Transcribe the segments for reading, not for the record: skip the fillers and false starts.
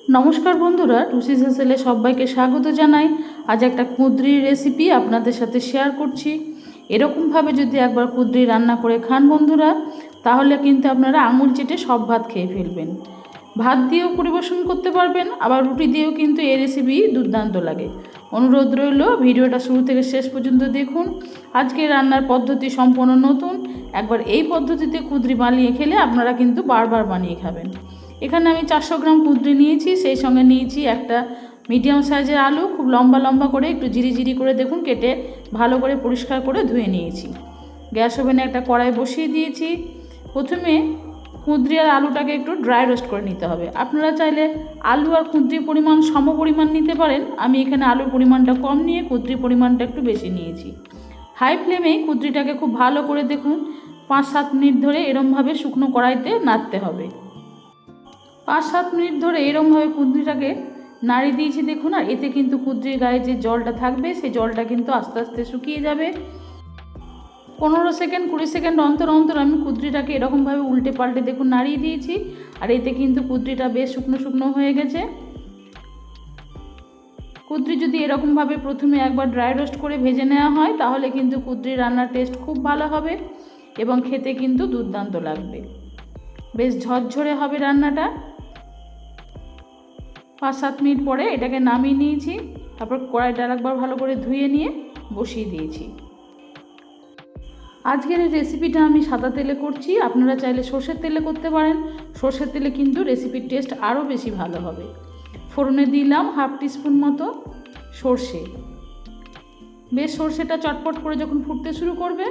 নমস্কার বন্ধুরা, টুসি হেসেলে সবাইকে স্বাগত জানাই। আজ একটা কুঁদরির রেসিপি আপনাদের সাথে শেয়ার করছি। এরকমভাবে যদি একবার কুঁদরি রান্না করে খান বন্ধুরা, তাহলে কিন্তু আপনারা আঙুল চেটে সব ভাত খেয়ে ফেলবেন। ভাত দিয়েও পরিবেশন করতে পারবেন, আবার রুটি দিয়েও কিন্তু এই রেসিপি দুর্দান্ত লাগে। অনুরোধ রইল ভিডিওটা শুরু থেকে শেষ পর্যন্ত দেখুন। আজকে রান্নার পদ্ধতি সম্পূর্ণ নতুন। একবার এই পদ্ধতিতে কুঁদরি বানিয়ে খেলে আপনারা কিন্তু বারবার বানিয়ে খাবেন। এখানে আমি 400 গ্রাম কুঁদরি নিয়েছি, সেই সঙ্গে নিয়েছি একটা মিডিয়াম সাইজের আলু, খুব লম্বা লম্বা করে একটু জিরি করে দেখুন কেটে ভালো করে পরিষ্কার করে ধুয়ে নিয়েছি। গ্যাস ওভেনে একটা কড়াই বসিয়ে দিয়েছি। প্রথমে কুঁদরি আর আলুটাকে একটু ড্রাই রোস্ট করে নিতে হবে। আপনারা চাইলে আলু আর কুঁদরির পরিমাণ সম পরিমাণ নিতে পারেন। আমি এখানে আলুর পরিমাণটা কম নিয়ে কুঁদরির পরিমাণটা একটু বেশি নিয়েছি। হাই ফ্লেমে কুঁদরিটাকে খুব ভালো করে দেখুন 5-7 মিনিট ধরে এরমভাবে শুকনো কড়াইতে নাড়তে হবে। 5-7 মিনিট ধরে এরমভাবে কুঁদরিটাকে নাড়িয়ে দিয়েছি দেখুন। আর এতে কিন্তু কুঁদরির গায়ে যে জলটা থাকবে সেই জলটা কিন্তু আস্তে আস্তে শুকিয়ে যাবে। 15-20 সেকেন্ড অন্তর অন্তর আমি কুঁদরিটাকে এরকমভাবে উল্টে পাল্টে দেখুন নাড়িয়ে দিয়েছি। আর এতে কিন্তু কুঁদরিটা বেশ শুকনো শুকনো হয়ে গেছে। কুঁদরি যদি এরকমভাবে প্রথমে একবার ড্রাই রোস্ট করে ভেজে নেওয়া হয়, তাহলে কিন্তু কুঁদরি রান্নার টেস্ট খুব ভালো হবে এবং খেতে কিন্তু দুর্দান্ত লাগবে। বেশ ঝরঝরে হবে রান্নাটা। 5-7 মিনিট পরে এটাকে নামিয়ে নিয়েছি। তারপর কড়াইটা একবার ভালো করে ধুয়ে নিয়ে বসিয়ে দিয়েছি। আজকের এই রেসিপিটা আমি সাদা তেলে করছি, আপনারা চাইলে সর্ষের তেলে করতে পারেন। সর্ষের তেলে কিন্তু রেসিপির টেস্ট আরও বেশি ভালো হবে। ফোড়নে দিলাম 1/2 টিস্পুন মতো সর্ষে। বেশ সর্ষেটা চটপট করে যখন ফুটতে শুরু করবে,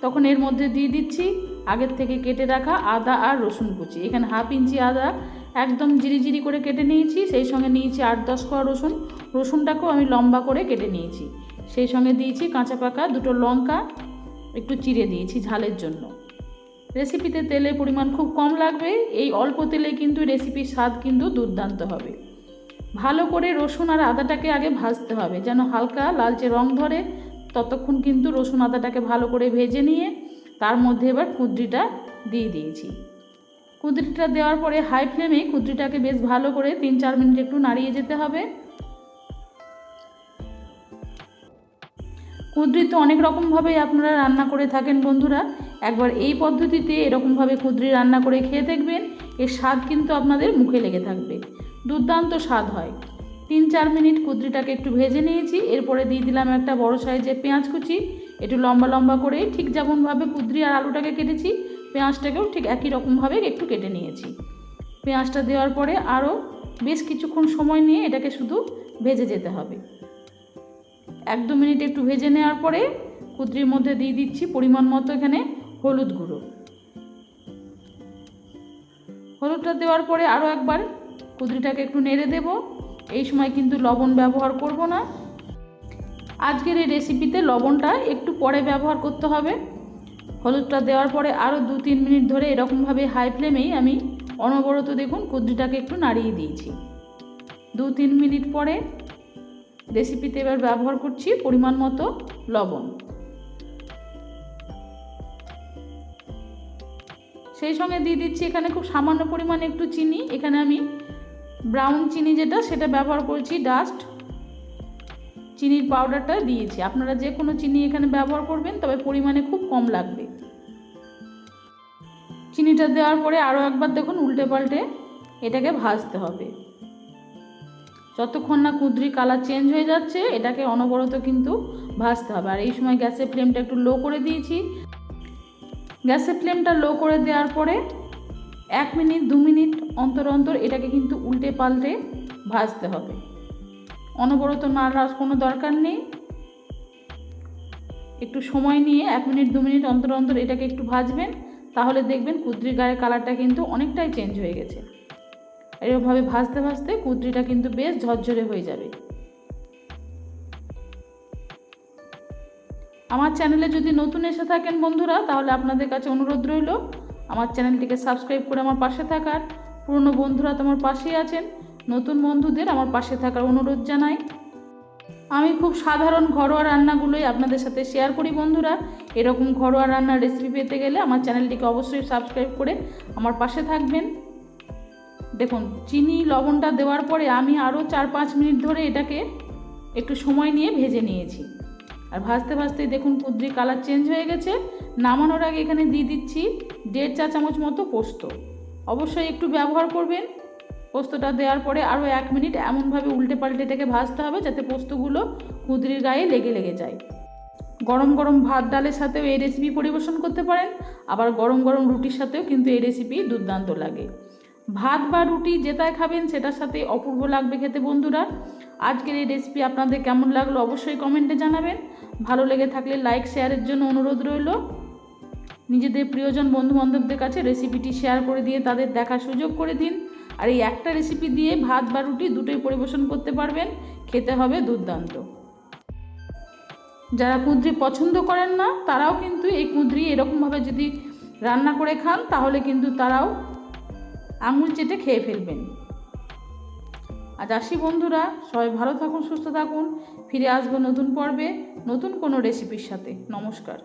তখন এর মধ্যে দিয়ে দিচ্ছি আগের থেকে কেটে রাখা আদা আর রসুন কুচি। এখানে 1/2 ইঞ্চি আদা একদম জিরি করে কেটে নিয়েছি, সেই সঙ্গে নিয়েছি 8-10 কোয়া রসুন। রসুনটাকেও আমি লম্বা করে কেটে নিয়েছি। সেই সঙ্গে দিয়েছি কাঁচা পাকা 2টো লঙ্কা একটু চিড়ে দিয়েছি ঝালের জন্য। রেসিপিতে তেলের পরিমাণ খুব কম লাগবে। এই অল্প তেলে কিন্তু রেসিপির স্বাদ কিন্তু দুর্দান্ত হবে। ভালো করে রসুন আর আদাটাকে আগে ভাজতে হবে, যেন হালকা লালচে রং ধরে। ততক্ষণ কিন্তু রসুন আদাটাকে ভালো করে ভেজে নিয়ে তার মধ্যে এবার কুঁদরিটা দিয়ে দিয়েছি। কুঁদরিটা দেওয়ার পরে হাই ফ্লেমে কুঁদরিটাকে বেশ ভালো করে 3-4 মিনিট একটু নাড়িয়ে যেতে হবে। কুঁদরি তো অনেক রকমভাবেই আপনারা রান্না করে থাকেন বন্ধুরা। একবার এই পদ্ধতিতে এরকমভাবে কুঁদরি রান্না করে খেয়ে দেখবেন, এর স্বাদ কিন্তু আপনাদের মুখে লেগে থাকবে। দুর্দান্ত স্বাদ হয়। 3-4 মিনিট কুঁদরিটাকে একটু ভেজে নিয়েছি। এরপরে দিয়ে দিলাম একটা বড় সাইজের পেঁয়াজ কুচি, একটু লম্বা লম্বা করে, ঠিক যেমনভাবে কুঁদরি আর আলুটাকে কেটেছি পেঁয়াজটাকেও ঠিক একই রকমভাবে একটু কেটে নিয়েছি। পেঁয়াজটা দেওয়ার পরে আরও বেশ কিছুক্ষণ সময় নিয়ে এটাকে শুধু ভেজে যেতে হবে। 1-2 মিনিট একটু ভেজে নেওয়ার পরে কুঁদরির মধ্যে দিয়ে দিচ্ছি পরিমাণ মতো এখানে হলুদ গুঁড়ো। হলুদটা দেওয়ার পরে আরও একবার কুঁদরিটাকে একটু নেড়ে দেব। এই সময় কিন্তু লবণ ব্যবহার করব না। আজকের এই রেসিপিতে লবণটা একটু পরে ব্যবহার করতে হবে। হলুদটা দেওয়ার পরে আরও 2-3 মিনিট ধরে এরকমভাবে হাই ফ্লেমেই আমি অনবরত দেখুন কুঁদরিটাকে একটু নাড়িয়ে দিয়েছি। 2-3 মিনিট পরে রেসিপিতে এবার ব্যবহার করছি পরিমাণ মতো লবণ। সেই সঙ্গে দিয়ে দিচ্ছি এখানে খুব সামান্য পরিমাণে একটু চিনি। এখানে আমি ব্রাউন চিনি যেটা সেটা ব্যবহার করেছি, ডাস্ট চিনির পাউডারটা দিয়েছি। আপনারা যে কোনো চিনি এখানে ব্যবহার করবেন, তবে পরিমাণে খুব কম লাগবে। চিনিটা দেওয়ার পরে আরও একবার দেখুন উল্টে পাল্টে এটাকে ভাজতে হবে। যতক্ষণ না কুঁদরি কালার চেঞ্জ হয়ে যাচ্ছে এটাকে অনবরত কিন্তু ভাজতে হবে। আর এই সময় গ্যাসের ফ্লেমটা একটু লো করে দিয়েছি। গ্যাসের ফ্লেমটা লো করে দেওয়ার পরে 1 মিনিট 2 মিনিট অন্তর অন্তর এটাকে কিন্তু উল্টে পাল্টে ভাজতে হবে। অনবরত নাড়ার কোনো দরকার নেই। একটু সময় নিয়ে 1 মিনিট 2 মিনিট অন্তর অন্তর এটাকে একটু ভাজবেন, তাহলে দেখবেন কুঁদরির গায়ের কালারটা কিন্তু অনেকটাই চেঞ্জ হয়ে গেছে। এরকমভাবে ভাজতে ভাজতে কুঁদরিটা কিন্তু বেশ ঝরঝরে হয়ে যাবে। আমার চ্যানেলে যদি নতুন এসে থাকেন বন্ধুরা, তাহলে আপনাদের কাছে অনুরোধ রইল আমার চ্যানেলটিকে সাবস্ক্রাইব করে আমার পাশে থাকার। পুরনো বন্ধুরা তো আমার পাশেই আছেন, নতুন বন্ধুদের আমার পাশে থাকার অনুরোধ জানাই। আমি খুব সাধারণ ঘরোয়া রান্নাগুলোই আপনাদের সাথে শেয়ার করি বন্ধুরা। এরকম ঘরোয়া রান্নার রেসিপি পেতে গেলে আমার চ্যানেলটিকে অবশ্যই সাবস্ক্রাইব করে আমার পাশে থাকবেন। দেখুন চিনি লবণটা দেওয়ার পরে আমি আরও 4-5 মিনিট ধরে এটাকে একটু সময় নিয়ে ভেজে নিয়েছি। আর ভাজতে ভাজতেই দেখুন কুঁদরি কালার চেঞ্জ হয়ে গেছে। নামানোর আগে এখানে দিয়ে দিচ্ছি 1.5 চা চামচ মতো পোস্ত। অবশ্যই একটু ব্যবহার করবেন। পোস্তটা দেওয়ার পরে আরও 1 মিনিট এমনভাবে উল্টে পাল্টে এটাকে ভাজতে হবে যাতে পোস্তগুলো কুঁদরির গায়ে লেগে যায়। গরম গরম ভাত ডালের সাথেও এই রেসিপি পরিবেশন করতে পারেন, আবার গরম গরম রুটির সাথেও কিন্তু এই রেসিপি দুর্দান্ত লাগে। ভাত বা রুটি যেটাই খাবেন সেটার সাথে অপূর্ব লাগবে খেতে বন্ধুরা। আজকের এই রেসিপি আপনাদের কেমন লাগলো অবশ্যই কমেন্টে জানাবেন। ভালো লেগে থাকলে লাইক শেয়ারের জন্য অনুরোধ রইল। নিজেদের প্রিয়জন বন্ধুবান্ধবদের কাছে রেসিপিটি শেয়ার করে দিয়ে তাদের দেখার সুযোগ করে দিন। আর এই একটা রেসিপি দিয়ে ভাত বা রুটি দুটোই পরিবেশন করতে পারবেন, খেতে হবে দুর্দান্ত। যারা কুঁদরি পছন্দ করেন না তারাও কিন্তু এই কুঁদরি এরকমভাবে যদি রান্না করে খান তাহলে কিন্তু তারাও আঙুল চেটে খেয়ে ফেলবেন। আজ আসি বন্ধুরা, সবাই ভালো থাকুন, সুস্থ থাকুন। ফিরে আসবো নতুন পর্বে নতুন কোনো রেসিপির সাথে। নমস্কার।